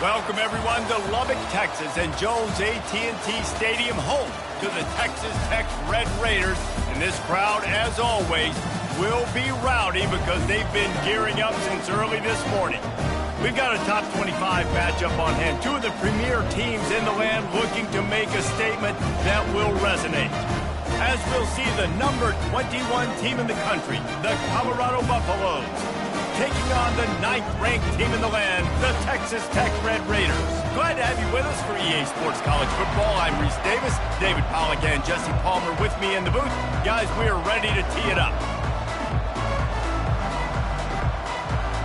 Welcome, everyone, to Lubbock, Texas, and Jones AT&T Stadium, home to the Texas Tech Red Raiders. And this crowd, as always, will be rowdy because they've been gearing up since early this morning. We've got a top 25 matchup on hand. Two of the premier teams in the land looking to make a statement that will resonate. As we'll see the number 21 team in the country, the Colorado Buffaloes, taking on the 9th-ranked team in the land, the Texas Tech Red Raiders. Glad to have you with us for EA Sports College Football. I'm Reese Davis, David Pollack and Jesse Palmer with me in the booth. Guys, we are ready to tee it up.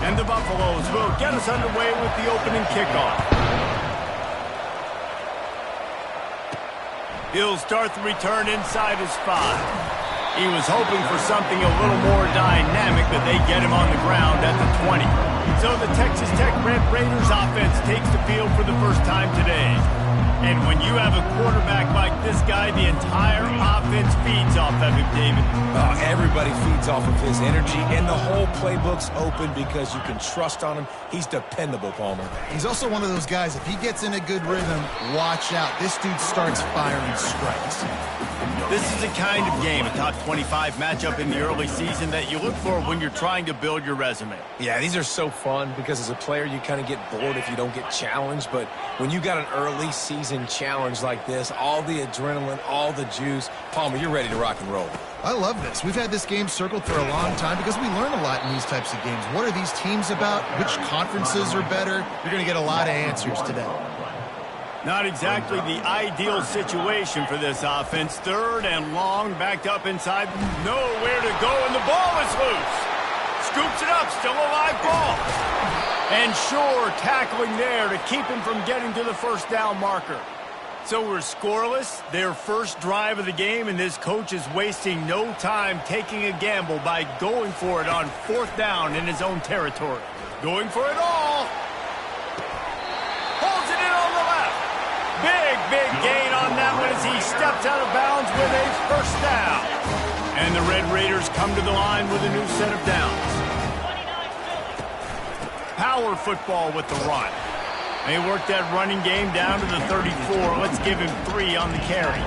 And the Buffaloes will get us underway with the opening kickoff. He'll start the return inside his 5. He was hoping for something a little more dynamic, but they get him on the ground at the 20. So the Texas Tech Red Raiders offense takes the field for the first time today. And when you have a quarterback like this guy, the entire offense feeds off of him, David. Everybody feeds off of his energy, and the whole playbook's open because you can trust on him. He's dependable, Palmer. He's also one of those guys, if he gets in a good rhythm, watch out. This dude starts firing strikes. This is the kind of game, a top 25 matchup in the early season, that you look for when you're trying to build your resume. Yeah, these are so fun because as a player, you kind of get bored if you don't get challenged. But when you got an early season challenge like this, all the adrenaline, all the juice, Palmer, you're ready to rock and roll. I love this. We've had this game circled for a long time because we learn a lot in these types of games. What are these teams about? Which conferences are better? You're going to get a lot of answers today. Not exactly the ideal situation for this offense. 3rd and long, backed up inside. Nowhere to go, and the ball is loose. Scoops it up, still a live ball. And Shore tackling there to keep him from getting to the first down marker. So we're scoreless, their first drive of the game, and this coach is wasting no time taking a gamble by going for it on 4th down in his own territory. Going for it all. Holds it in on the left. Big gain on that one as he steps out of bounds with a first down. And the Red Raiders come to the line with a new set of downs. Power football with the run. They work that running game down to the 34. Let's give him 3 on the carry.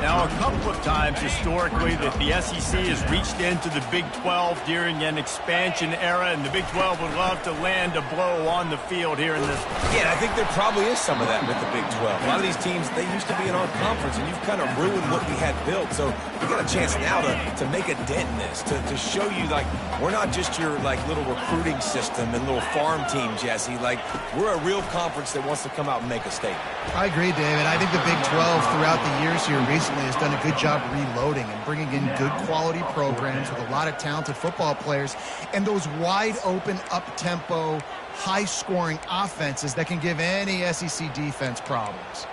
Now, a couple of times historically that the SEC has reached into the Big 12 during an expansion era, and the Big 12 would love to land a blow on the field here in this. Yeah, I think there probably is some of that with the Big 12. A lot of these teams, they used to be in our conference, and you've kind of ruined what we had built. So you got a chance now to make a dent in this, to show you, like, we're not just your, like, little recruiting system and little farm team, Jesse. Like, we're a real conference that wants to come out and make a statement. I agree, David. I think the Big 12 throughout the years here recently has done a good job reloading and bringing in good quality programs with a lot of talented football players and those wide open, up-tempo, high-scoring offenses that can give any SEC defense problems.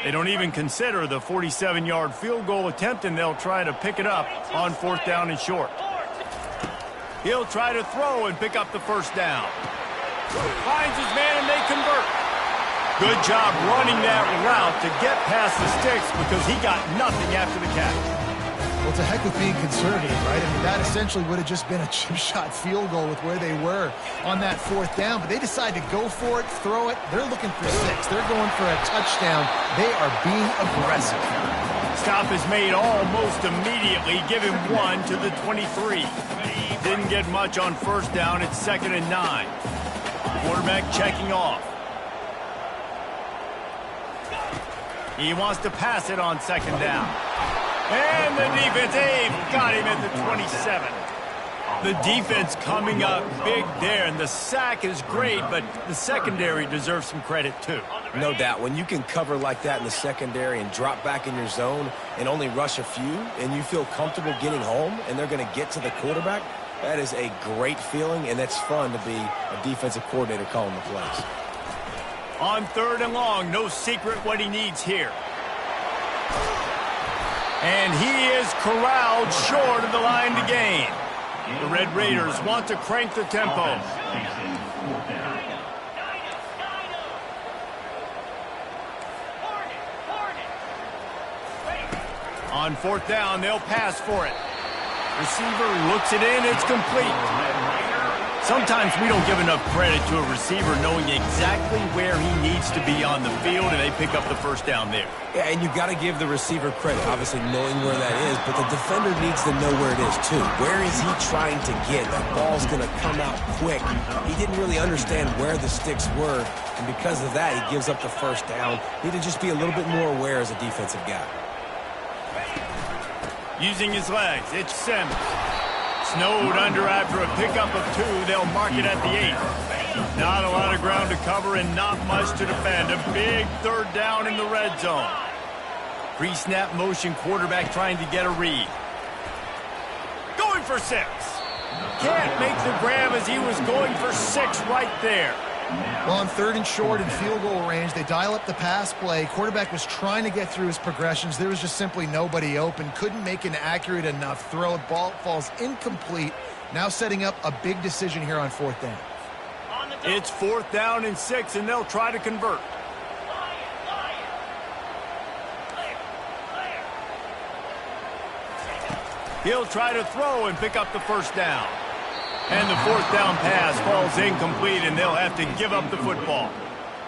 They don't even consider the 47-yard field goal attempt, and they'll try to pick it up on 4th down and short. He'll try to throw and pick up the first down. Finds his man, and they convert. Good job running that route to get past the sticks because he got nothing after the catch. Well, to heck with being conservative, right? I mean, that essentially would have just been a chip shot field goal with where they were on that 4th down, but they decided to go for it, throw it. They're looking for 6. They're going for a touchdown. They are being aggressive. Stop is made almost immediately. Give him 1 to the 23. Didn't get much on 1st down. It's 2nd and 9. Quarterback checking off. He wants to pass it on 2nd down. And the defense, got him at the 27. The defense coming up big there, and the sack is great, but the secondary deserves some credit too. No doubt. When you can cover like that in the secondary and drop back in your zone and only rush a few, and you feel comfortable getting home, and they're going to get to the quarterback, that is a great feeling, and it's fun to be a defensive coordinator calling the plays. On 3rd and long, no secret what he needs here. And he is corralled short of the line to gain. The Red Raiders want to crank the tempo. On 4th down, they'll pass for it. Receiver looks it in, it's complete. Sometimes we don't give enough credit to a receiver knowing exactly where he needs to be on the field, and they pick up the first down there. Yeah, and you've got to give the receiver credit, obviously knowing where that is, but the defender needs to know where it is too. Where is he trying to get? That ball's going to come out quick. He didn't really understand where the sticks were, and because of that, he gives up the first down. Need to just be a little bit more aware as a defensive guy. Using his legs, it's Sims. Snowed under after a pickup of 2. They'll mark it at the 8. Not a lot of ground to cover and not much to defend. A big third down in the red zone. Pre-snap motion quarterback trying to get a read. Going for 6. Can't make the grab as he was going for 6 right there. Well, on 3rd and short and field goal range, they dial up the pass play. Quarterback was trying to get through his progressions. There was just simply nobody open. Couldn't make an accurate enough throw. Ball falls incomplete. Now setting up a big decision here on 4th down. It's 4th down and 6, and they'll try to convert. He'll try to throw and pick up the first down. And the 4th down pass falls incomplete, and they'll have to give up the football.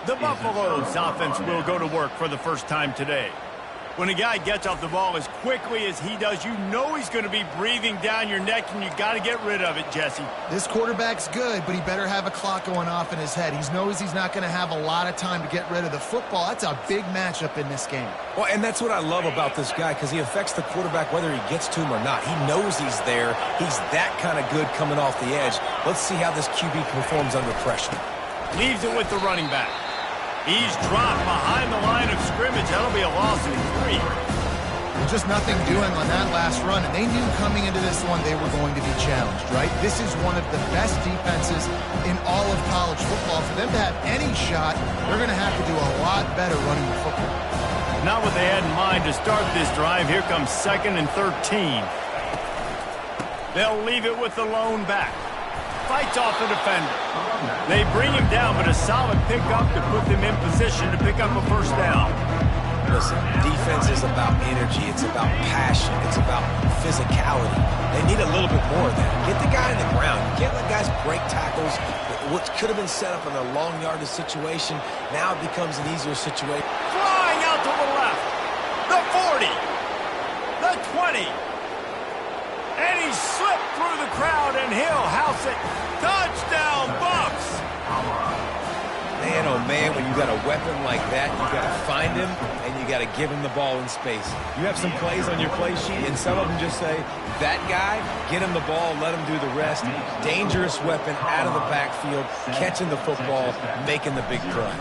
The Buffaloes offense will go to work for the first time today. When a guy gets off the ball as quickly as he does, you know he's going to be breathing down your neck, and you got to get rid of it, Jesse. This quarterback's good, but he better have a clock going off in his head. He knows he's not going to have a lot of time to get rid of the football. That's a big matchup in this game. Well, and that's what I love about this guy, because he affects the quarterback whether he gets to him or not. He knows he's there. He's that kind of good coming off the edge. Let's see how this QB performs under pressure. Leaves it with the running back. He's dropped behind the line of scrimmage. That'll be a loss of 3. Just nothing doing on that last run, and they knew coming into this one they were going to be challenged, right? This is one of the best defenses in all of college football. For them to have any shot, they're going to have to do a lot better running the football. Not what they had in mind to start this drive. Here comes 2nd and 13. They'll leave it with the lone back. Fights off the defender. They bring him down, but a solid pickup to put them in position to pick up a first down. Listen, defense is about energy. It's about passion. It's about physicality. They need a little bit more of that. Get the guy in the ground. You can't let guys break tackles. What could have been set up in a long yardage situation, now it becomes an easier situation. Flying out to the left. The 40. The 20. And he slipped through the crowd, and he'll house it. Touchdown, Bucks! Man, oh man, when you got a weapon like that, you got to find him, and you got to give him the ball in space. You have some plays on your play sheet, and some of them just say, that guy, get him the ball, let him do the rest. Dangerous weapon out of the backfield, catching the football, making the big throw.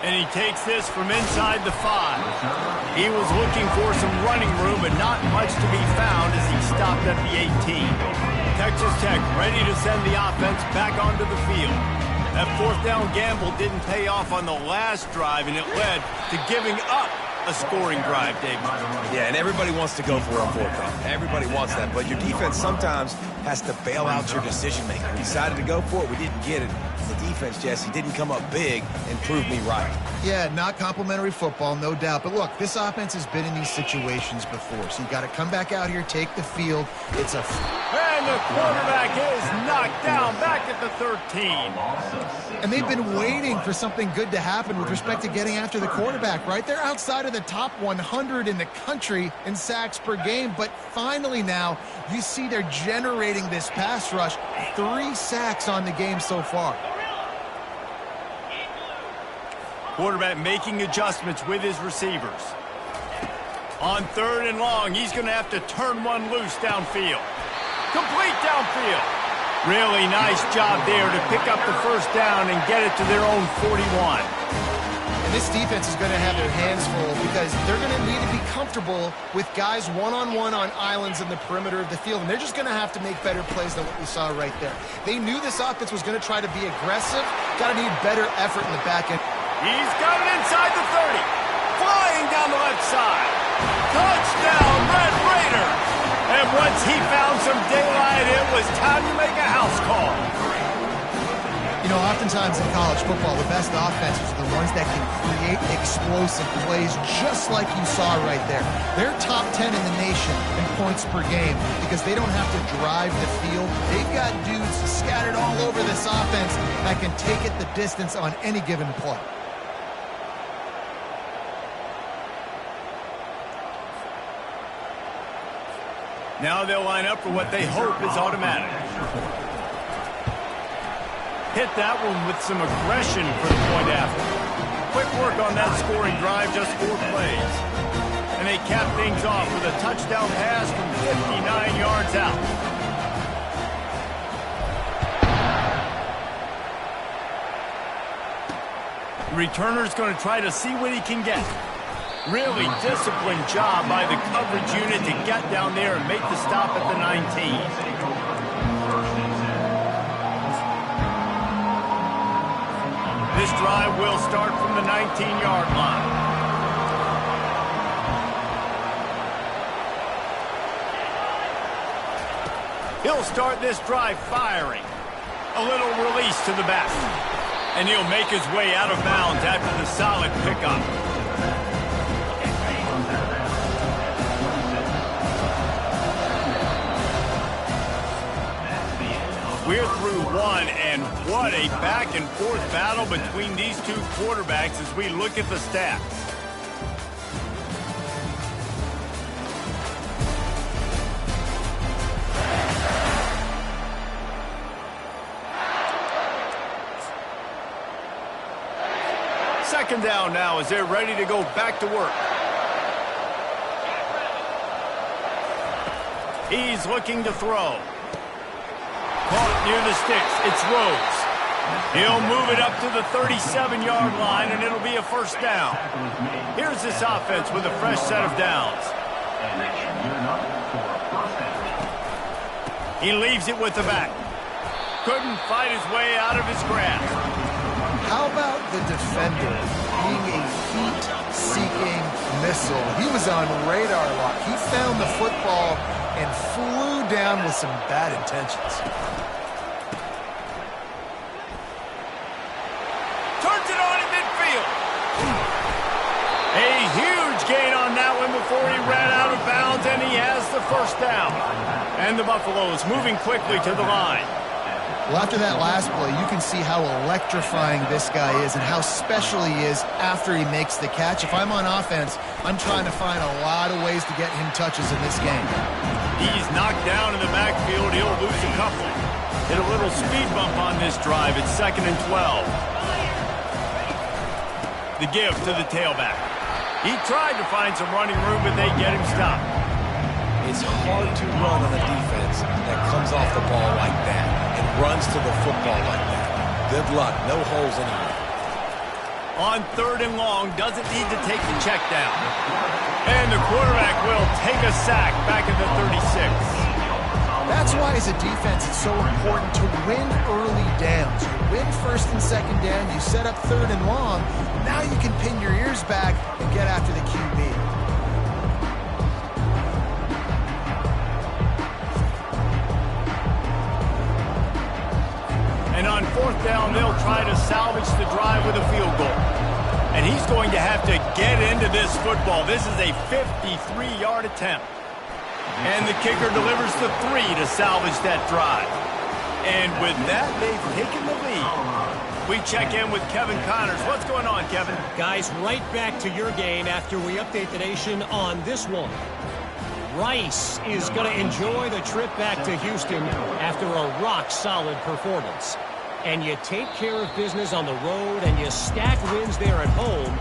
And he takes this from inside the 5. He was looking for some running room, but not much to be found as he stopped at the 18. Texas Tech ready to send the offense back onto the field. That 4th down gamble didn't pay off on the last drive, and it led to giving up a scoring drive, Dave. Yeah, and everybody wants to go for a 4th down. Everybody wants that, but your defense sometimes has to bail out your decision-making. We decided to go for it. We didn't get it. The defense, Jesse, didn't come up big and prove me right. Yeah, not complimentary football, no doubt. But look, this offense has been in these situations before, so you got to come back out here, take the field. It's a... And the quarterback is knocked down back at the 13. And they've been waiting for something good to happen with respect to getting after the quarterback, right? They're outside of the top 100 in the country in sacks per game, but finally now you see they're generating this pass rush. 3 sacks on the game so far. Quarterback making adjustments with his receivers. On 3rd and long, he's going to have to turn one loose downfield. Complete downfield. Really nice job there to pick up the first down and get it to their own 41. And this defense is going to have their hands full because they're going to need to be comfortable with guys one-on-one on islands in the perimeter of the field, and they're just going to have to make better plays than what we saw right there. They knew this offense was going to try to be aggressive. Got to need better effort in the back end. He's got it inside the 30. Flying down the left side. Touchdown, Red Raiders. And once he found some daylight, it was time to make a house call. You You know, oftentimes in college football, the best offenses are the ones that can create explosive plays just like you saw right there. They're top 10 in the nation in points per game because they don't have to drive the field. They've got dudes scattered all over this offense that can take it the distance on any given play. Now they'll line up for what they hope is automatic. Hit that one with some aggression for the point after. Quick work on that scoring drive, just 4 plays. And they cap things off with a touchdown pass from 59 yards out. The returner's going to try to see what he can get. Really disciplined job by the coverage unit to get down there and make the stop at the 19. This drive will start from the 19-yard line. He'll start this drive firing. A little release to the back. And he'll make his way out of bounds after the solid pickup. We're through one, and what a back-and-forth battle between these two quarterbacks as we look at the stats. Second down now as they're ready to go back to work. He's looking to throw. Caught near the sticks. It's Rhodes. He'll move it up to the 37-yard line, and it'll be a first down. Here's this offense with a fresh set of downs. He leaves it with the back. Couldn't fight his way out of his grasp. How about the defender being a heat-seeking missile? He was on radar lock. He found the football and flew down with some bad intentions. Turns it on in midfield. A huge gain on that one before he ran out of bounds, and he has the first down. And the Buffaloes moving quickly to the line. Well, after that last play, you can see how electrifying this guy is and how special he is after he makes the catch. If I'm on offense, I'm trying to find a lot of ways to get him touches in this game. He's knocked down in the backfield. He'll lose a couple. Hit a little speed bump on this drive. It's 2nd and 12. The give to the tailback. He tried to find some running room, but they get him stopped. It's hard to run on a defense that comes off the ball like that and runs to the football like that. Good luck. No holes anywhere. On 3rd and long, doesn't need to take the check down. And the quarterback will take a sack back at the 36. That's why as a defense it's so important to win early downs. You win 1st and 2nd down, you set up 3rd and long. Now you can pin your ears back and get after the QB. And on 4th down, they'll try to salvage the drive with a field goal. And he's going to have to get into this football. This is a 53-yard attempt. And the kicker delivers the 3 to salvage that drive. And with that, they've taken the lead. We check in with Kevin Connors. What's going on, Kevin? Guys, right back to your game after we update the nation on this one. Rice is going to enjoy the trip back to Houston after a rock-solid performance. And you take care of business on the road and you stack wins there at home,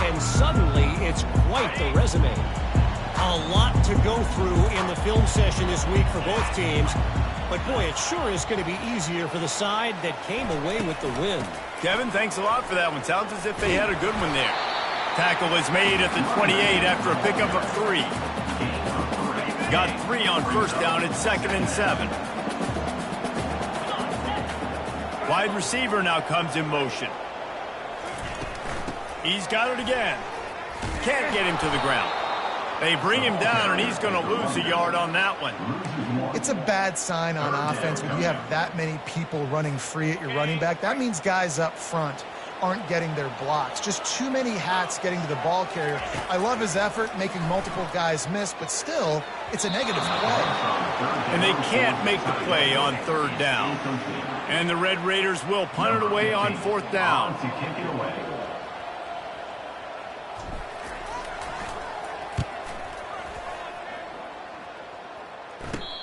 and suddenly it's quite the resume. A lot to go through in the film session this week for both teams, but boy, it sure is going to be easier for the side that came away with the win. Kevin, thanks a lot for that one. Sounds as if they had a good one there. Tackle is made at the 28 after a pickup of 3. Got 3 on 1st down at 2nd and 7. Wide receiver now comes in motion. He's got it again. Can't get him to the ground. They bring him down, and he's going to lose a yard on that one. It's a bad sign on offense when you have that many people running free at your running back. That means guys up front aren't getting their blocks. Just too many hats getting to the ball carrier. I love his effort, making multiple guys miss, but still, it's a negative play. And they can't make the play on third down. And the Red Raiders will punt it away on fourth down.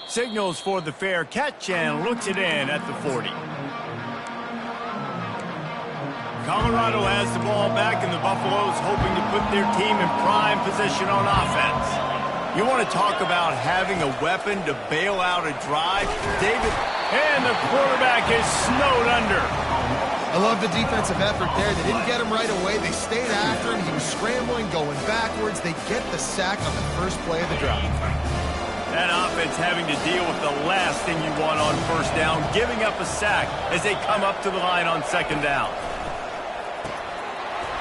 Signals for the fair catch and looks it in at the 40. Colorado has the ball back, and the Buffaloes hoping to put their team in prime position on offense. You want to talk about having a weapon to bail out a drive? David, and the quarterback is snowed under. I love the defensive effort there. They didn't get him right away. They stayed after him. He was scrambling, going backwards. They get the sack on the first play of the drive. That offense having to deal with the last thing you want on first down, giving up a sack as they come up to the line on second down.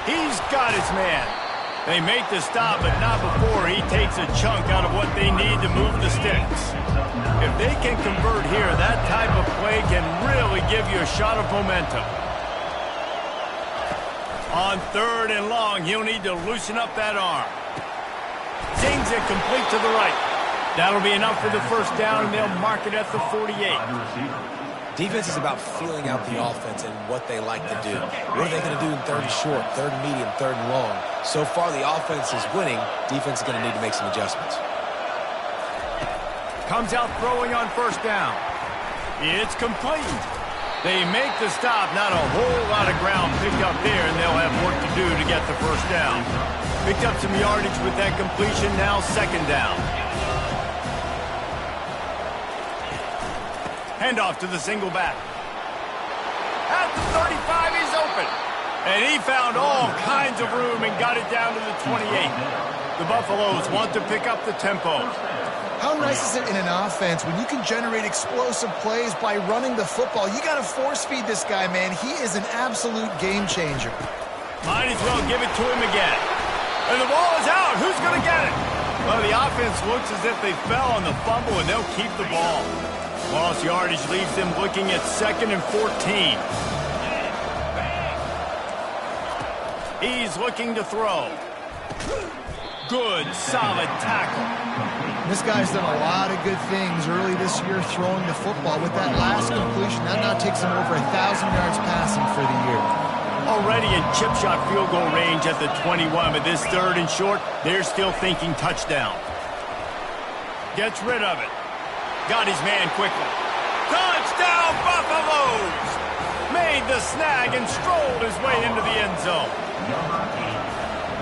He's got his man. They make the stop, but not before he takes a chunk out of what they need to move the sticks. If they can convert here, that type of play can really give you a shot of momentum. On third and long, he'll need to loosen up that arm. Zings it complete to the right. That'll be enough for the first down, and they'll mark it at the 48. Defense is about feeling out the offense and what they like to do. What are they going to do in third and short, third and medium, third and long? So far, the offense is winning. Defense is going to need to make some adjustments. Comes out throwing on first down. It's complete. They make the stop. Not a whole lot of ground picked up there, and they'll have work to do to get the first down. Picked up some yardage with that completion. Now second down. Handoff to the single back. At the 35, he's open. And he found all kinds of room and got it down to the 28. The Buffaloes want to pick up the tempo. How nice is it in an offense when you can generate explosive plays by running the football? You got to force feed this guy, man. He is an absolute game changer. Might as well give it to him again. And the ball is out. Who's going to get it? Well, the offense looks as if they fell on the fumble, and they'll keep the ball. Lost yardage leaves them looking at 2nd and 14. He's looking to throw. Good, solid tackle. This guy's done a lot of good things early this year throwing the football. With that last completion, that now takes him over 1,000 yards passing for the year. Already in chip shot field goal range at the 21, but this third and short, they're still thinking touchdown. Gets rid of it. Got his man quickly. Touchdown, Buffaloes! Made the snag and strolled his way into the end zone.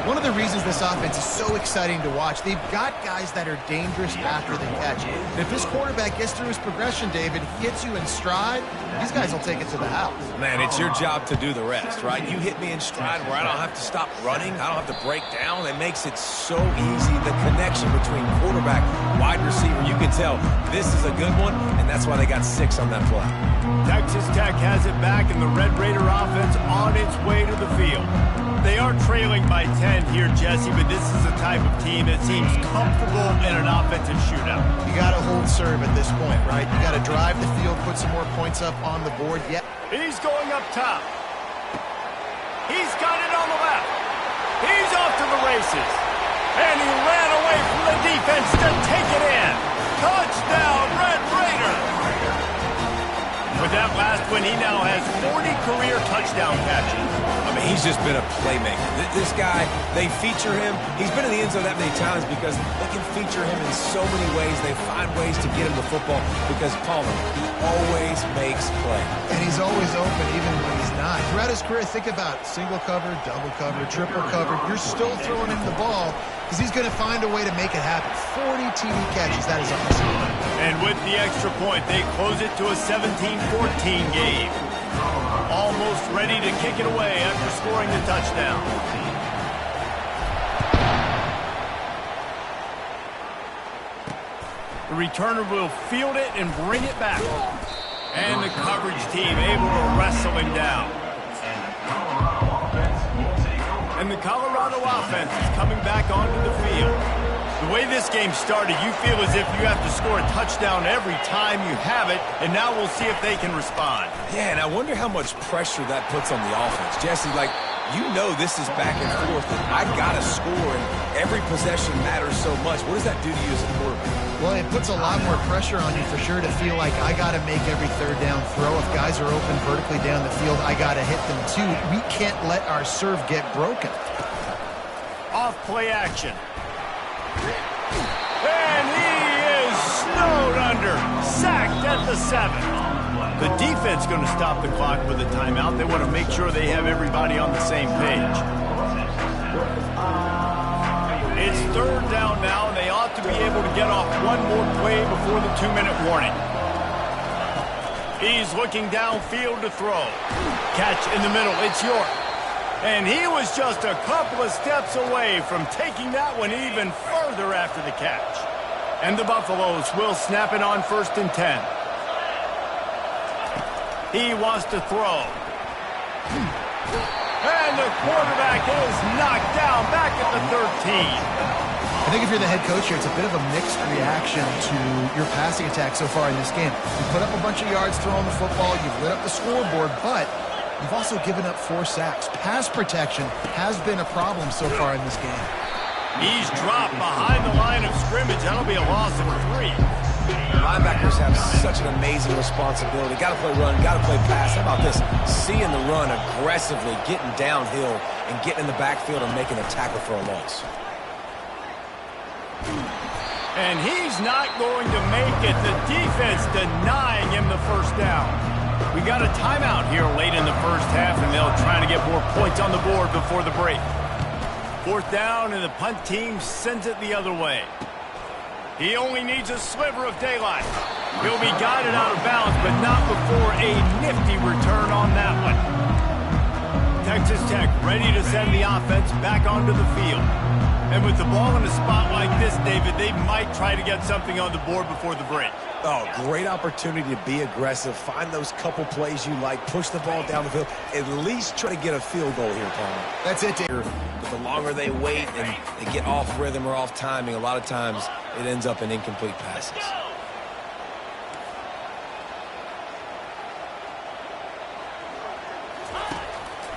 One of the reasons this offense is so exciting to watch, they've got guys that are dangerous after the catch. And if this quarterback gets through his progression, David, hits you in stride, these guys will take it to the house. Man, it's your job to do the rest, right? You hit me in stride where I don't have to stop running. I don't have to break down. It makes it so easy. The connection between quarterback, wide receiver, you can tell this is a good one, and that's why they got 6 on that play. Texas Tech has it back, and the Red Raider offense on its way to the field. They are trailing by 10 here, Jesse, but this is the type of team that seems comfortable in an offensive shootout. You got to hold serve at this point, right? You got to drive the field, put some more points up on the board. Yeah. He's going up top. He's got it on the left. He's off to the races. And he ran away from the defense to take it in. Touchdown, Red Raider. With that last one, he now has 40 career touchdown catches. I mean, he's just been a playmaker. This guy, they feature him. He's been in the end zone that many times because they can feature him in so many ways. They find ways to get him the football because Palmer, he always makes plays. And he's always open even when he's not. Throughout his career, think about single cover, double cover, triple cover. You're still throwing him the ball because he's going to find a way to make it happen. 40 TD catches, that is awesome. And with the extra point, they close it to a 17-14 game. Almost ready to kick it away after scoring the touchdown. The returner will field it and bring it back. And the coverage team able to wrestle him down. And the Colorado offense is coming back onto the field. The way this game started, you feel as if you have to score a touchdown every time you have it, and now we'll see if they can respond. Yeah, and I wonder how much pressure that puts on the offense. Jesse, like, you know this is back and forth, and I got to score, and every possession matters so much. What does that do to you as a quarterback? Well, it puts a lot more pressure on you for sure to feel like I got to make every third down throw. If guys are open vertically down the field, I got to hit them too. We can't let our serve get broken. Off play action. And he is snowed under. Sacked at the 7. The defense going to stop the clock with a timeout. They want to make sure they have everybody on the same page. It's third down now, and they ought to be able to get off one more play before the 2-minute warning. He's looking downfield to throw. Catch in the middle. It's York. And he was just a couple of steps away from taking that one even further after the catch. And the Buffaloes will snap it on 1st and 10. He wants to throw. And the quarterback is knocked down back at the 13. I think if you're the head coach here, it's a bit of a mixed reaction to your passing attack so far in this game. You put up a bunch of yards throwing the football, you've lit up the scoreboard, but you've also given up 4 sacks. Pass protection has been a problem so far in this game. He's dropped behind the line of scrimmage. That'll be a loss of 3. Linebackers have such an amazing responsibility. Got to play run, got to play pass. How about this? Seeing the run aggressively, getting downhill, and getting in the backfield and making a tackle for a loss. And he's not going to make it. The defense denying him the first down. We got a timeout here late in the first half, and they'll try to get more points on the board before the break. 4th down, and the punt team sends it the other way. He only needs a sliver of daylight. He'll be guided out of bounds, but not before a nifty return on that one. Texas Tech ready to send the offense back onto the field. And with the ball in a spot like this, David, they might try to get something on the board before the break. Oh, great opportunity to be aggressive. Find those couple plays you like. Push the ball down the field. At least try to get a field goal here, Palmer. That's it, Dave. The longer they wait and they get off rhythm or off timing, a lot of times it ends up in incomplete passes.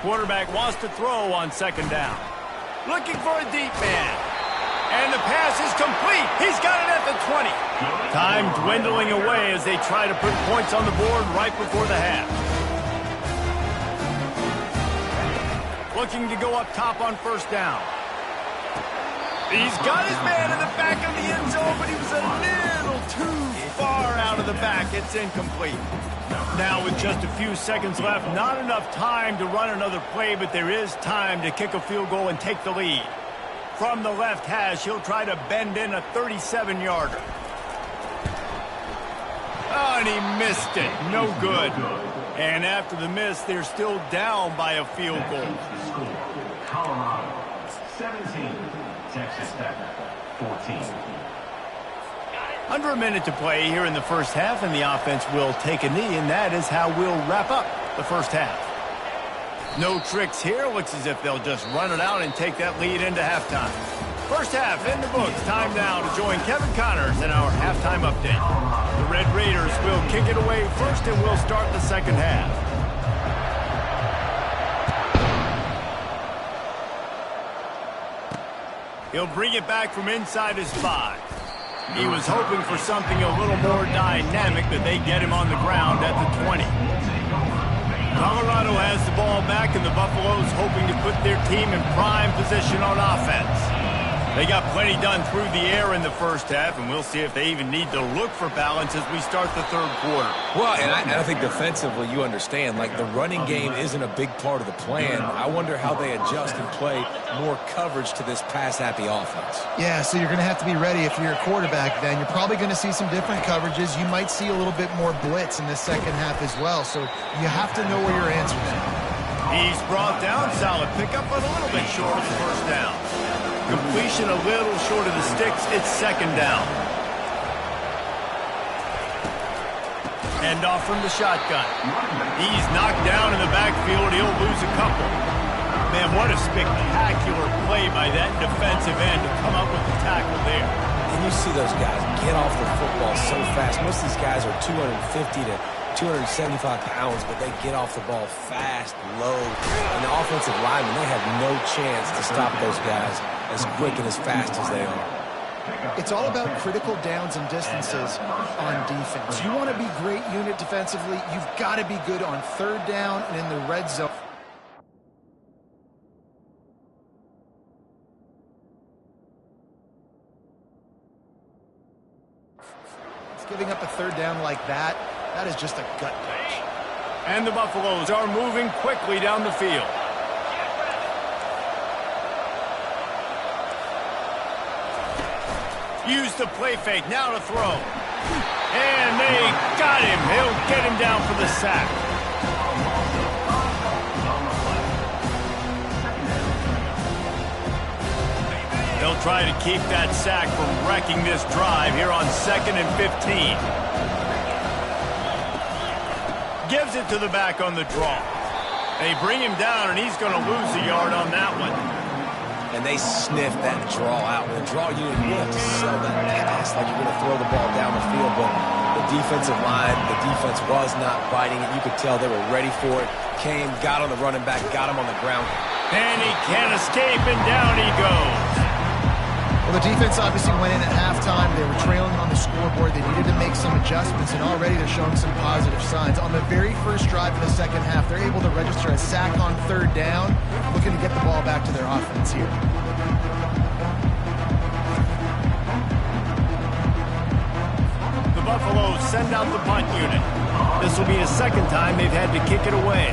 Quarterback wants to throw on 2nd down. Looking for a deep man. And the pass is complete. He's got it at the 20. Time dwindling away as they try to put points on the board right before the half. Looking to go up top on 1st down. He's got his man in the back of the end zone, but he was a little too far out of the back. It's incomplete. Now with just a few seconds left, not enough time to run another play, but there is time to kick a field goal and take the lead. From the left hash, he'll try to bend in a 37-yarder. Oh, and he missed it. No good. And after the miss, they're still down by a field goal. Colorado, 17. Texas Tech, 14. Under a minute to play here in the first half, and the offense will take a knee, and that is how we'll wrap up the first half. No tricks here. Looks as if they'll just run it out and take that lead into halftime. First half in the books. Time now to join Kevin Connors in our halftime update. The Red Raiders will kick it away first, and we'll start the second half. He'll bring it back from inside his 5. He was hoping for something a little more dynamic, but they get him on the ground at the 20. Colorado has the ball back, and the Buffaloes hoping to put their team in prime position on offense. They got plenty done through the air in the first half, and we'll see if they even need to look for balance as we start the third quarter. Well, and I think defensively you understand, like the running game isn't a big part of the plan. I wonder how they adjust and play more coverage to this pass-happy offense. Yeah, so you're going to have to be ready if you're a quarterback then. You're probably going to see some different coverages. You might see a little bit more blitz in the second half as well, so you have to know where your answers are. He's brought down. Solid pickup, but a little bit short of the first down. Completion a little short of the sticks. It's second down. Hand off from the shotgun. He's knocked down in the backfield. He'll lose a couple. Man, what a spectacular play by that defensive end to come up with the tackle there. And you see those guys get off the football so fast. Most of these guys are 250 to 275 pounds, but they get off the ball fast, low. And the offensive linemen, they have no chance to stop those guys as quick and as fast as they are. It's all about critical downs and distances on defense. You want to be great unit defensively, you've got to be good on third down and in the red zone. Giving up a third down like that, that is just a gut punch. And the Buffaloes are moving quickly down the field. Use the play fake, now to throw. And they got him. He'll get him down for the sack. They'll try to keep that sack from wrecking this drive here on 2nd and 15. Gives it to the back on the draw. They bring him down, and he's going to lose a yard on that one. And they sniff that draw out. With a draw unit, you have to sell that pass like you're going to throw the ball down the field. But the defensive line, the defense was not biting it. You could tell they were ready for it. Came, got on the running back, got him on the ground. And he can't escape, and down he goes. Well, the defense obviously went in at halftime. They were trailing on the scoreboard. They needed to make some adjustments, and already they're showing some positive signs. On the very first drive of the second half, they're able to register a sack on third down, looking to get the ball back to their offense here. The Buffaloes send out the punt unit. This will be the second time they've had to kick it away.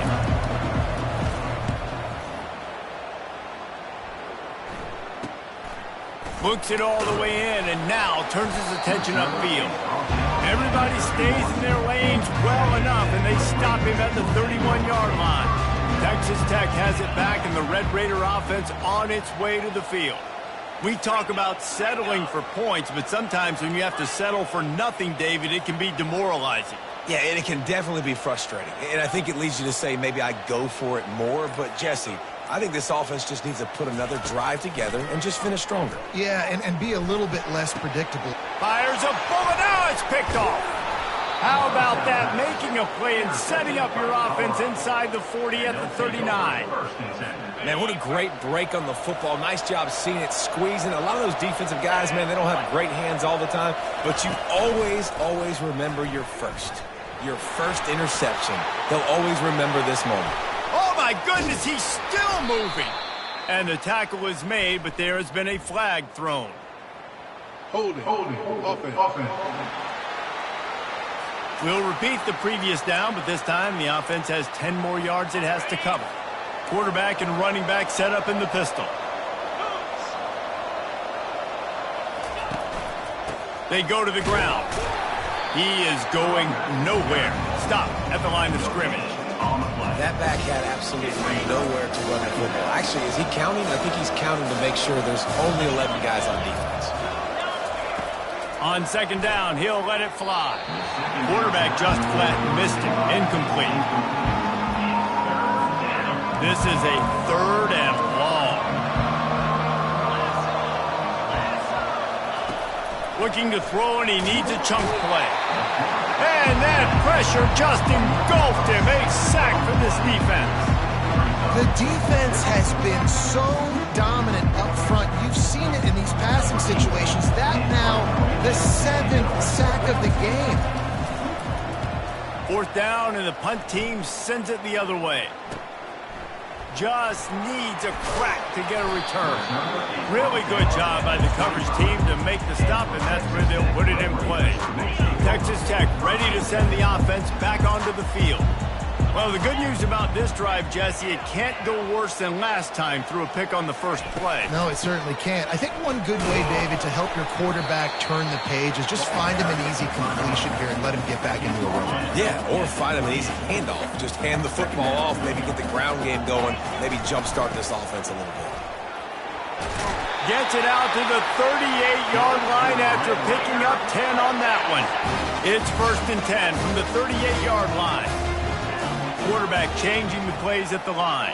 Books it all the way in, and now turns his attention upfield. Everybody stays in their lanes well enough, and they stop him at the 31-yard line. Texas Tech has it back, and the Red Raider offense on its way to the field. We talk about settling for points, but sometimes when you have to settle for nothing, David, it can be demoralizing. Yeah, and it can definitely be frustrating. And I think it leads you to say maybe I go for it more. But, Jesse, I think this offense just needs to put another drive together and just finish stronger. Yeah, and be a little bit less predictable. Fires a bullet. Now it's picked off. How about that? Making a play and setting up your offense inside the 40 at the 39. Man, what a great break on the football. Nice job seeing it, squeezing. A lot of those defensive guys, man, they don't have great hands all the time. But you always, always remember your first interception. They'll always remember this moment. Oh, my goodness, he's still moving. And the tackle is made, but there has been a flag thrown. Holding, offense. We'll repeat the previous down, but this time the offense has 10 more yards it has to cover. Quarterback and running back set up in the pistol. They go to the ground. He is going nowhere. Stop at the line of scrimmage. That back had absolutely nowhere to run the football. Actually, is he counting? I think he's counting to make sure there's only 11 guys on defense. On second down, he'll let it fly. Quarterback just flat missed it. Incomplete. This is a 3rd and long. Looking to throw, and he needs a chunk play. And that pressure just engulfed him. A sack for this defense. The defense has been so dominant up front. You've seen it in these passing situations. That now the 7th sack of the game. 4th down, and the punt team sends it the other way. Just needs a crack to get a return. Really good job by the coverage team to make the stop, and that's where they'll put it in play. Texas Tech ready to send the offense back onto the field. Well, the good news about this drive, Jesse, it can't go worse than last time through a pick on the first play. No, it certainly can't. I think one good way, David, to help your quarterback turn the page is just find him an easy completion here and let him get back into a rhythm. Yeah, or find him an easy handoff. Just hand the football off, maybe get the ground game going, maybe jumpstart this offense a little bit. Gets it out to the 38-yard line after picking up 10 on that one. It's 1st and 10 from the 38-yard line. Quarterback changing the plays at the line.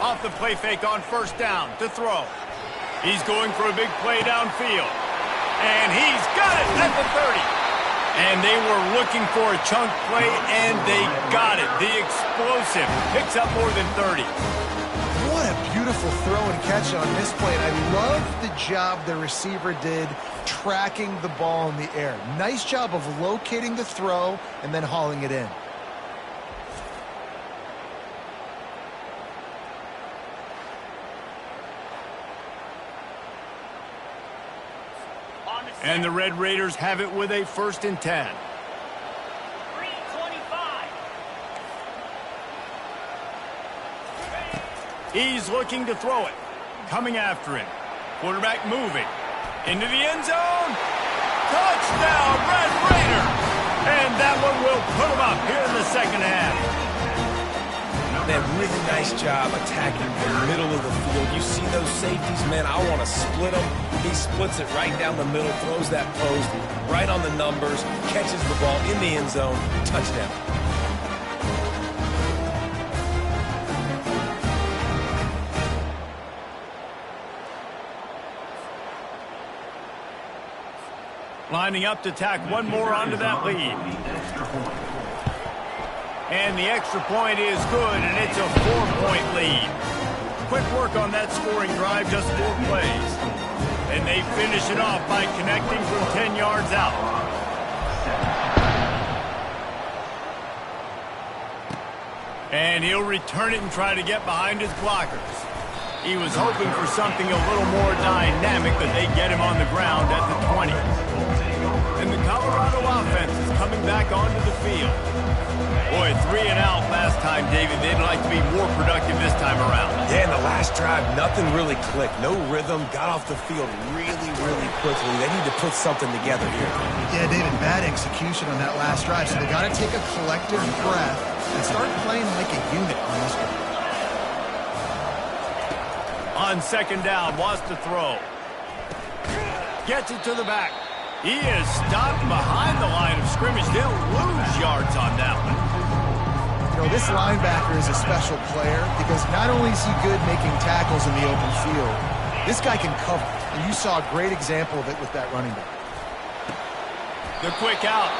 Off the play fake on first down to throw. He's going for a big play downfield. And he's got it at the 30. And they were looking for a chunk play, and they got it. The explosive picks up more than 30. What a beautiful throw and catch on this play. And I love the job the receiver did tracking the ball in the air. Nice job of locating the throw and then hauling it in. And the Red Raiders have it with a 1st and 10. 3:25. He's looking to throw it. Coming after him. Quarterback moving. Into the end zone. Touchdown, Red Raiders! And that one will put them up here in the second half. Man, really nice job attacking the middle of the field. You see those safeties, man, I want to split them. He splits it right down the middle, throws that post right on the numbers, catches the ball in the end zone, touchdown. Lining up to tack one more onto that lead. And the extra point is good, and it's a 4-point lead. Quick work on that scoring drive, just 4 plays. And they finish it off by connecting from 10 yards out. And he'll return it and try to get behind his blockers. He was hoping for something a little more dynamic, but they get him on the ground at the 20. And the Colorado offense is coming back onto the field. Boy, 3 and out last time, David. They'd like to be more productive this time around. Yeah, in the last drive, nothing really clicked. No rhythm, got off the field really, really quickly. They need to put something together here. Yeah, David, bad execution on that last drive. So they got to take a collective breath and start playing like a unit on this one. On second down, wants to throw. Gets it to the back. He is stopped behind the line of scrimmage. They'll lose yards on that one. You know, this linebacker is a special player because not only is he good making tackles in the open field, this guy can cover. And you saw a great example of it with that running back. The quick out.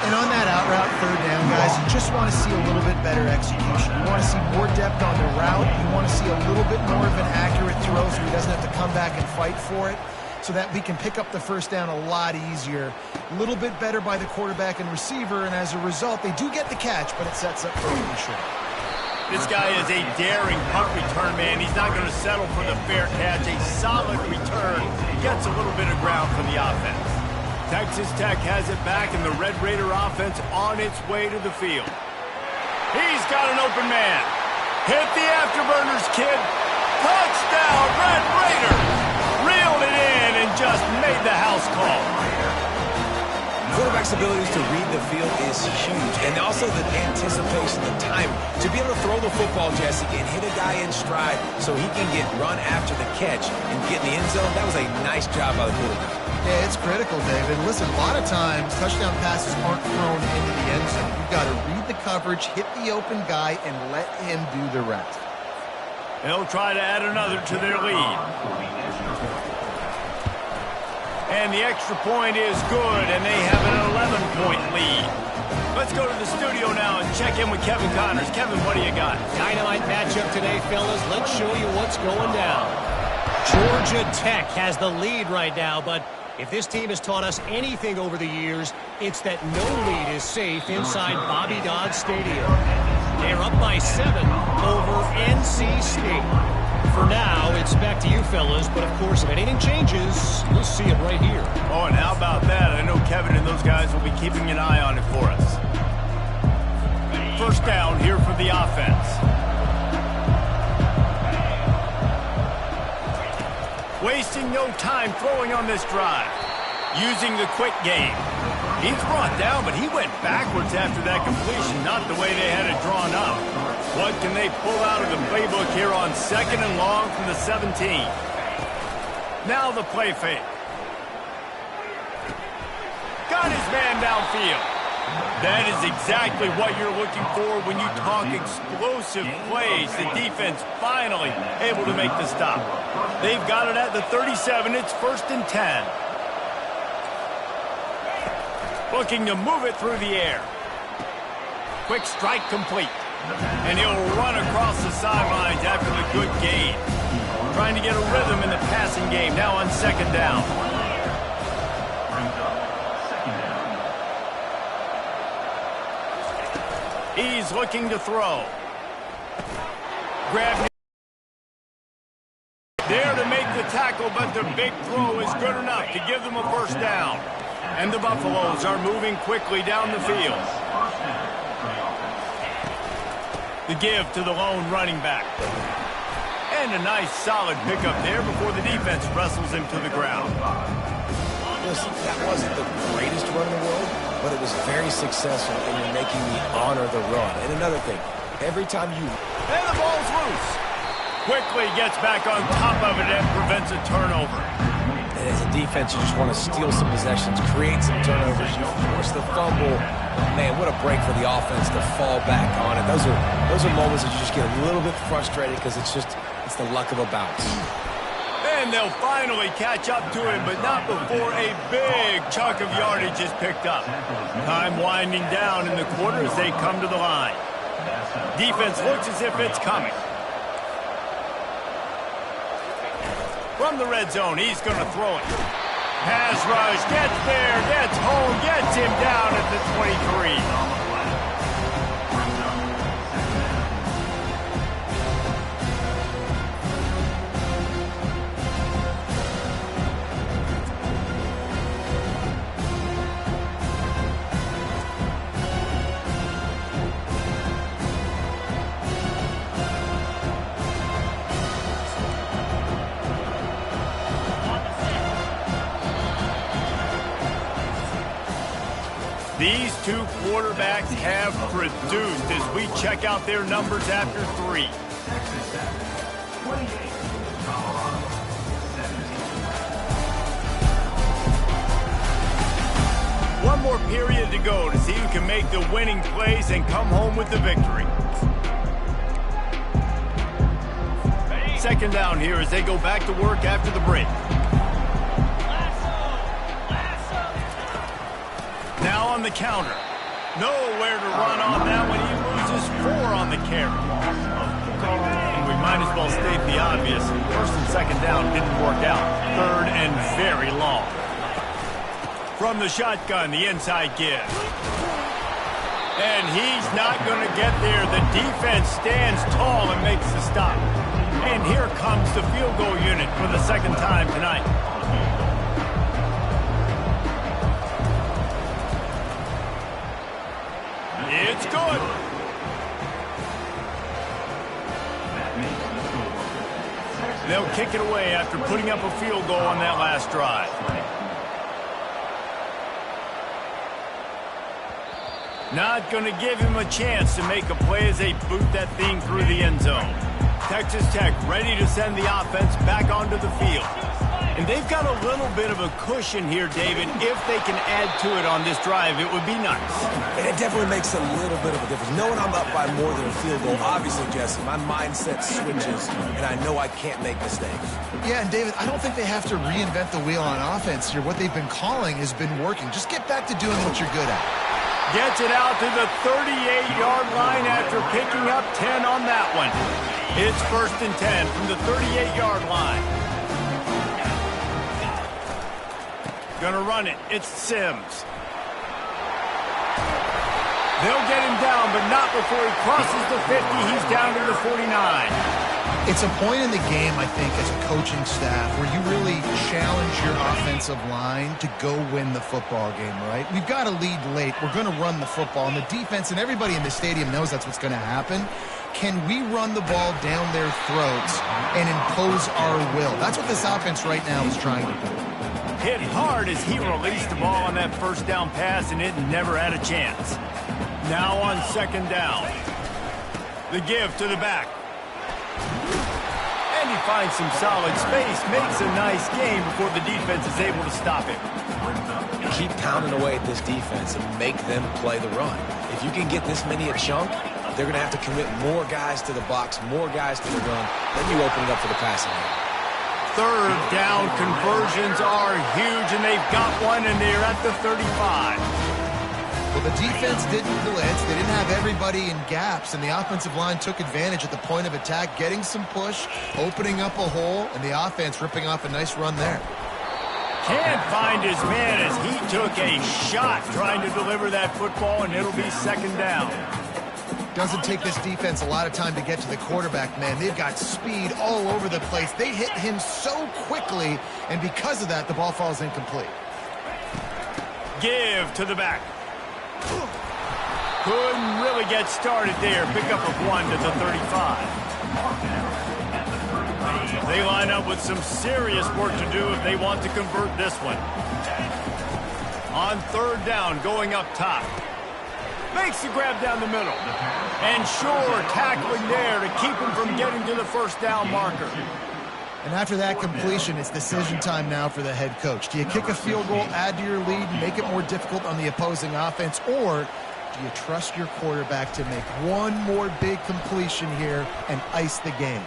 And on that out route, third down, guys, you just want to see a little bit better execution. You want to see more depth on the route. You want to see a little bit more of an accurate throw so he doesn't have to come back and fight for it, so that we can pick up the first down a lot easier. A little bit better by the quarterback and receiver, and as a result, they do get the catch, but it sets up for a short. This guy is a daring punt return man. He's not going to settle for the fair catch. A solid return. Gets a little bit of ground for the offense. Texas Tech has it back, and the Red Raider offense on its way to the field. He's got an open man. Hit the afterburners, kid. Touchdown, Red Raiders! Reeled it in and just made the house call. Quarterback's abilities to read the field is huge, and also the anticipation, the time to be able to throw the football, Jesse, and hit a guy in stride so he can get run after the catch and get in the end zone. That was a nice job by the quarterback. Yeah, it's critical, David. Listen, a lot of times touchdown passes aren't thrown into the end zone. You've got to read the coverage, hit the open guy, and let him do the rest. They'll try to add another to their lead. And the extra point is good, and they have an 11-point lead. Let's go to the studio now and check in with Kevin Connors. Kevin, what do you got? Dynamite matchup today, fellas. Let's show you what's going down. Georgia Tech has the lead right now, but if this team has taught us anything over the years, it's that no lead is safe inside Bobby Dodd Stadium. They're up by 7 over NC State. For now, it's back to you fellas, but of course, if anything changes, you'll see it right here. Oh, and how about that? I know Kevin and those guys will be keeping an eye on it for us. First down here for the offense. Wasting no time throwing on this drive. Using the quick game. He's brought down, but he went backwards after that completion, not the way they had it drawn up. What can they pull out of the playbook here on 2nd and long from the 17? Now the play fake. Got his man downfield. That is exactly what you're looking for when you talk explosive plays. The defense finally able to make the stop. They've got it at the 37. It's 1st and 10. Looking to move it through the air. Quick strike complete. And he'll run across the sidelines after the good gain. Trying to get a rhythm in the passing game now on 2nd down. He's looking to throw. Grab there to make the tackle, but the big throw is good enough to give them a 1st down. And the Buffaloes are moving quickly down the field. The give to the lone running back. And a nice solid pickup there before the defense wrestles him to the ground. Listen, that wasn't the greatest run in the world, but it was very successful in making me honor the run. And another thing, every time you... And the ball's loose. Quickly gets back on top of it and prevents a turnover. And as a defense, you just want to steal some possessions, create some turnovers, you force the fumble. Man, what a break for the offense to fall back on it. Those are moments that you just get a little bit frustrated because it's the luck of a bounce. And they'll finally catch up to him, but not before a big chunk of yardage is picked up. Time winding down in the quarter as they come to the line. Defense looks as if it's coming. From the red zone, he's going to throw it. Pass rush, gets there, gets home, gets him down at the 23. These two quarterbacks have produced as we check out their numbers after 3. One more period to go to see who can make the winning plays and come home with the victory. 2nd down here as they go back to work after the break. Now on the counter. Nowhere to run on that one. He loses 4 on the carry. And we might as well state the obvious. 1st and 2nd down didn't work out. 3rd and very long. From the shotgun, the inside give. And he's not going to get there. The defense stands tall and makes the stop. And here comes the field goal unit for the 2nd time tonight. It's good. They'll kick it away after putting up a field goal on that last drive. Not going to give him a chance to make a play as they boot that thing through the end zone. Texas Tech ready to send the offense back onto the field. And they've got a little bit of a cushion here, David. If they can add to it on this drive, it would be nice. It definitely makes a little bit of a difference. Knowing I'm up by more than a field goal, obviously, Jesse, my mindset switches, and I know I can't make mistakes. Yeah, and David, I don't think they have to reinvent the wheel on offense here. What they've been calling has been working. Just get back to doing what you're good at. Gets it out to the 38-yard line after picking up 10 on that one. It's 1st and 10 from the 38-yard line. Gonna run it. It's Sims. They'll get him down, but not before he crosses the 50. He's down to the 49. It's a point in the game, I think, as a coaching staff where you really challenge your offensive line to go win the football game, right? We've got to lead late. We're going to run the football, and the defense and everybody in the stadium knows that's what's going to happen. Can we run the ball down their throats and impose our will? That's what this offense right now is trying to do. Hit hard as he released the ball on that 1st down pass, and it never had a chance. Now on 2nd down. The give to the back. And he finds some solid space, makes a nice game before the defense is able to stop him. Keep pounding away at this defense and make them play the run. If you can get this many a chunk, they're going to have to commit more guys to the box, more guys to the run. Then you open it up for the passing game. Third down conversions are huge, and they've got one, and they're at the 35. Well, the defense didn't blitz. They didn't have everybody in gaps, and the offensive line took advantage at the point of attack, getting some push, opening up a hole, and the offense ripping off a nice run there. Can't find his man as he took a shot trying to deliver that football, and it'll be second down. Doesn't take this defense a lot of time to get to the quarterback, man. They've got speed all over the place. They hit him so quickly, and because of that, the ball falls incomplete. Give to the back. Couldn't really get started there. Pickup of 1 to the 35. They line up with some serious work to do if they want to convert this one. On third down, going up top. Makes the grab down the middle. And sure, tackling there to keep him from getting to the first down marker. And after that completion, it's decision time now for the head coach. Do you kick a field goal, add to your lead, and make it more difficult on the opposing offense, or do you trust your quarterback to make one more big completion here and ice the game?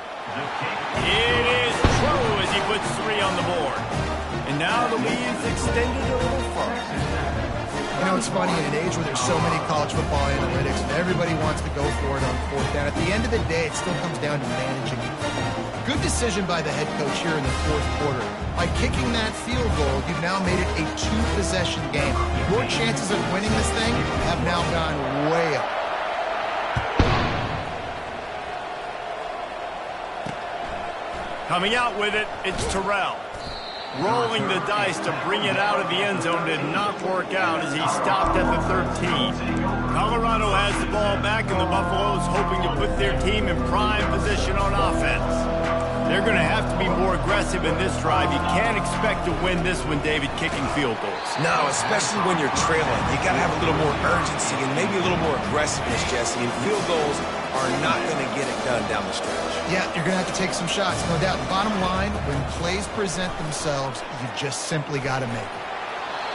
It is true as he puts 3 on the board. And now the lead is extended a little further. You know, it's funny, in an age where there's so many college football analytics and everybody wants to go for it on fourth down, at the end of the day, it still comes down to managing. Good decision by the head coach here in the fourth quarter. By kicking that field goal, you've now made it a 2-possession game. Your chances of winning this thing have now gone way up. Coming out with it, it's Terrell. Rolling the dice to bring it out of the end zone did not work out as he stopped at the 13. Colorado has the ball back, and the Buffaloes hoping to put their team in prime position on offense. They're going to have to be more aggressive in this drive. You can't expect to win this one, David, kicking field goals. No, especially when you're trailing. You got to have a little more urgency and maybe a little more aggressiveness, Jesse. And field goals are not going to get it done down the stretch. Yeah, you're going to have to take some shots, no doubt. Bottom line, when plays present themselves, you've just simply got to make it.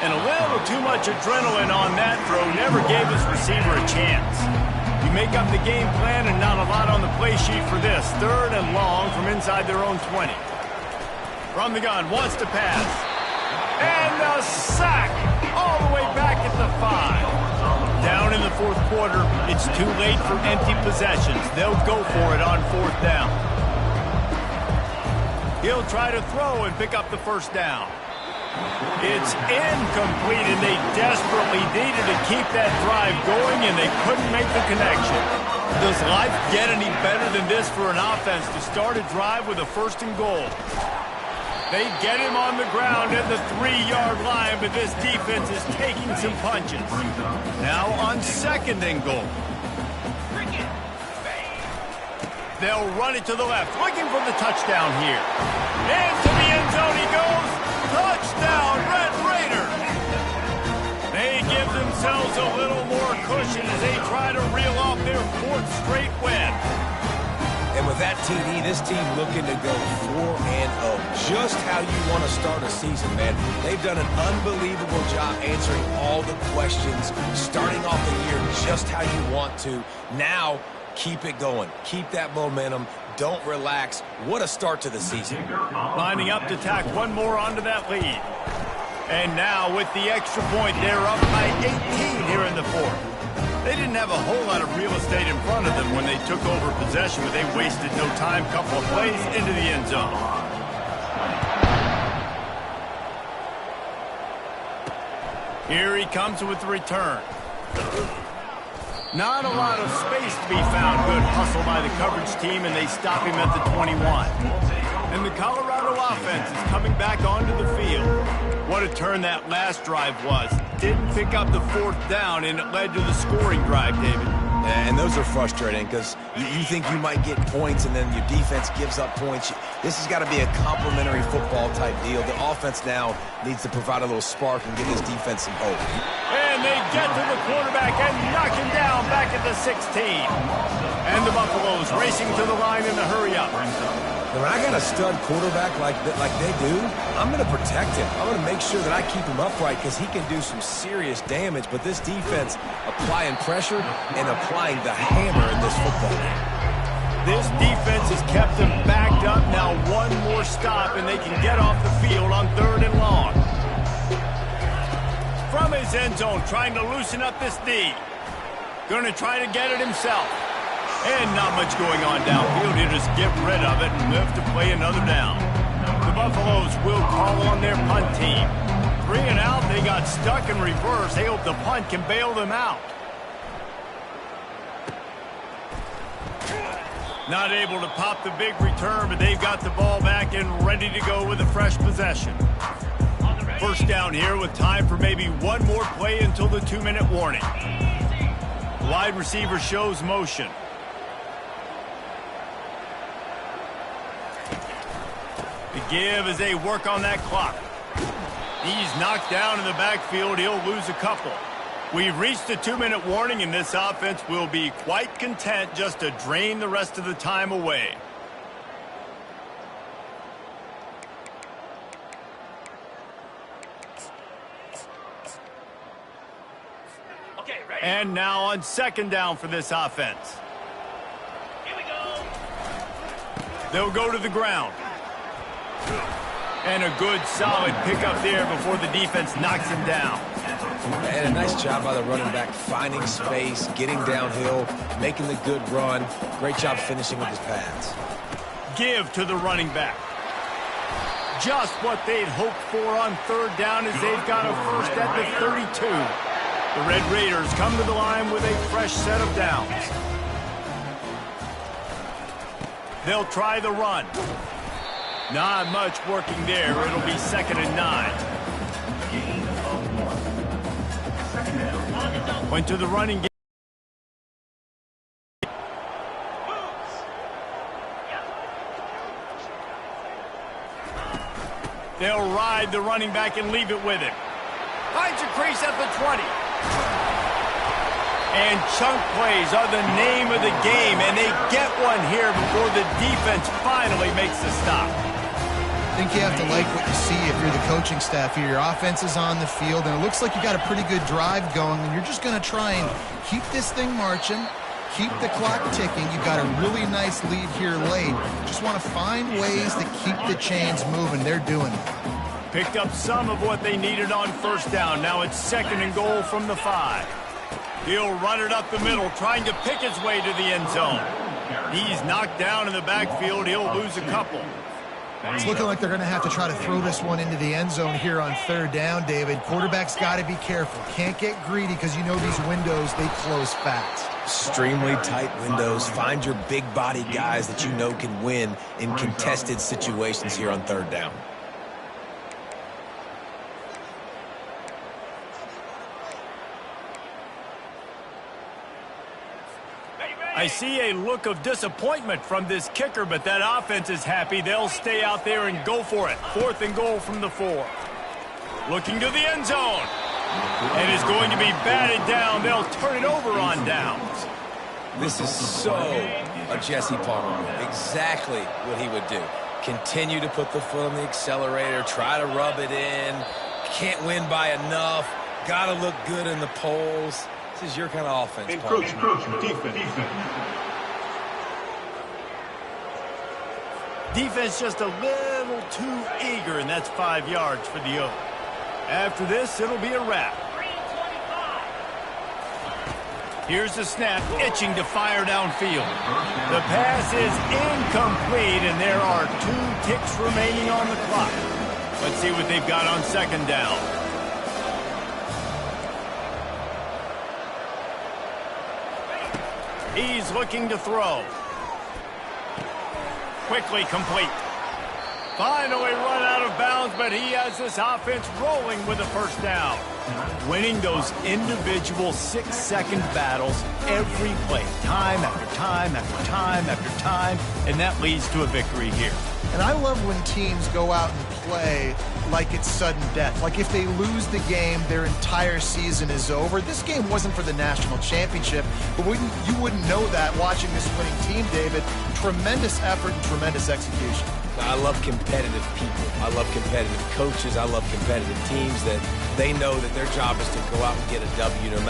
And a little too much adrenaline on that throw never gave his receiver a chance. You make up the game plan and not a lot on the play sheet for this. Third and long from inside their own 20. From the gun, wants to pass. And a sack all the way back at the 5. Down in the fourth quarter, it's too late for empty possessions. They'll go for it on fourth down. He'll try to throw and pick up the first down. It's incomplete, and they desperately needed to keep that drive going, and they couldn't make the connection. Does life get any better than this for an offense to start a drive with a first and goal? They get him on the ground at the 3-yard line, but this defense is taking some punches. Now on second and goal. They'll run it to the left, looking for the touchdown here. Into the end zone he goes. Touchdown, Red Raiders! They give themselves a little more cushion as they try to reel off their 4th straight win. And with that TD, this team looking to go 4-0. Just how you want to start a season, man. They've done an unbelievable job answering all the questions, starting off the year just how you want to. Now, keep it going. Keep that momentum. Don't relax. What a start to the season. Lining up to tack one more onto that lead. And now with the extra point, they're up by 18 here in the fourth. They didn't have a whole lot of real estate in front of them when they took over possession, but they wasted no time. Couple of plays into the end zone. Here he comes with the return. Not a lot of space to be found. Good hustle by the coverage team, and they stop him at the 21. And the Colorado offense is coming back onto the field. What a turn that last drive was. Didn't pick up the 4th down, and it led to the scoring drive, David. And those are frustrating because you think you might get points and then your defense gives up points. This has got to be a complementary football type deal. The offense now needs to provide a little spark and give this defense some hope. And they get to the quarterback and knock him down back at the 16. And the Buffaloes racing to the line in the hurry-up. When I got a stud quarterback like they do, I'm going to protect him. I'm going to make sure that I keep him upright because he can do some serious damage. But this defense applying pressure and applying the hammer in this football game. This defense has kept them backed up. Now one more stop, and they can get off the field on 3rd and long. From his end zone, trying to loosen up this D. Going to try to get it himself. And not much going on downfield. He'll just get rid of it and live to play another down. The Buffaloes will call on their punt team. 3 and out, they got stuck in reverse. They hope the punt can bail them out. Not able to pop the big return, but they've got the ball back and ready to go with a fresh possession. First down here with time for maybe one more play until the 2-minute warning. Wide receiver shows motion. The give as they work on that clock. He's knocked down in the backfield. He'll lose a couple. We've reached the 2-minute warning, and this offense will be quite content just to drain the rest of the time away. And now on 2nd down for this offense. Here we go. They'll go to the ground. And a good, solid pickup there before the defense knocks him down. And a nice job by the running back, finding space, getting downhill, making the good run. Great job finishing with his pads. Give to the running back. Just what they'd hoped for on 3rd down as they've got a first at the 32. The Red Raiders come to the line with a fresh set of downs. They'll try the run. Not much working there. It'll be 2nd and 9. Went to the running game. They'll ride the running back and leave it with him. Finds a crease at the 20. And chunk plays are the name of the game, and they get one here before the defense finally makes the stop. I think you have to like what you see if you're the coaching staff here. Your offense is on the field, and it looks like you got a pretty good drive going, and you're just going to try and keep this thing marching, keep the clock ticking. You've got a really nice lead here late. Just want to find ways to keep the chains moving. They're doing it. Picked up some of what they needed on 1st down. Now it's 2nd and goal from the 5. He'll run it up the middle, trying to pick his way to the end zone. He's knocked down in the backfield. He'll lose a couple. It's looking like they're going to have to try to throw this one into the end zone here on 3rd down, David. Quarterback's got to be careful. Can't get greedy because you know these windows, they close fast. Extremely tight windows. Find your big body guys that you know can win in contested situations here on 3rd down. I see a look of disappointment from this kicker, but that offense is happy. They'll stay out there and go for it. 4th and goal from the 4. Looking to the end zone. And is going to be batted down. They'll turn it over on downs. This is so a Jesse Palmer move. Exactly what he would do. Continue to put the foot on the accelerator. Try to rub it in. Can't win by enough. Got to look good in the polls. This is your kind of offense, Encroachment, defense. Defense just a little too eager, and that's 5 yards for the Oak. After this, it'll be a wrap. Here's the snap, itching to fire downfield. The pass is incomplete, and there are 2 ticks remaining on the clock. Let's see what they've got on 2nd down. He's looking to throw. Quickly complete. Finally run out of bounds, but he has this offense rolling with a 1st down. Winning those individual 6-second battles every play, time after time after time after time, and that leads to a victory here. And I love when teams go out and play like it's sudden death. Like if they lose the game, their entire season is over. This game wasn't for the national championship, but you wouldn't know that watching this winning team, David. Tremendous effort and tremendous execution. I love competitive people. I love competitive coaches. I love competitive teams that they know that their job is to go out and get a W no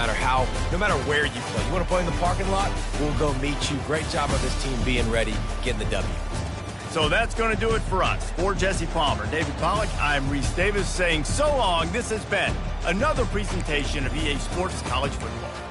matter where you play. You want to play in the parking lot? We'll go meet you. Great job of this team being ready, getting the W. So that's going to do it for us. For Jesse Palmer, David Pollack, I'm Reese Davis saying so long. This has been another presentation of EA Sports College Football.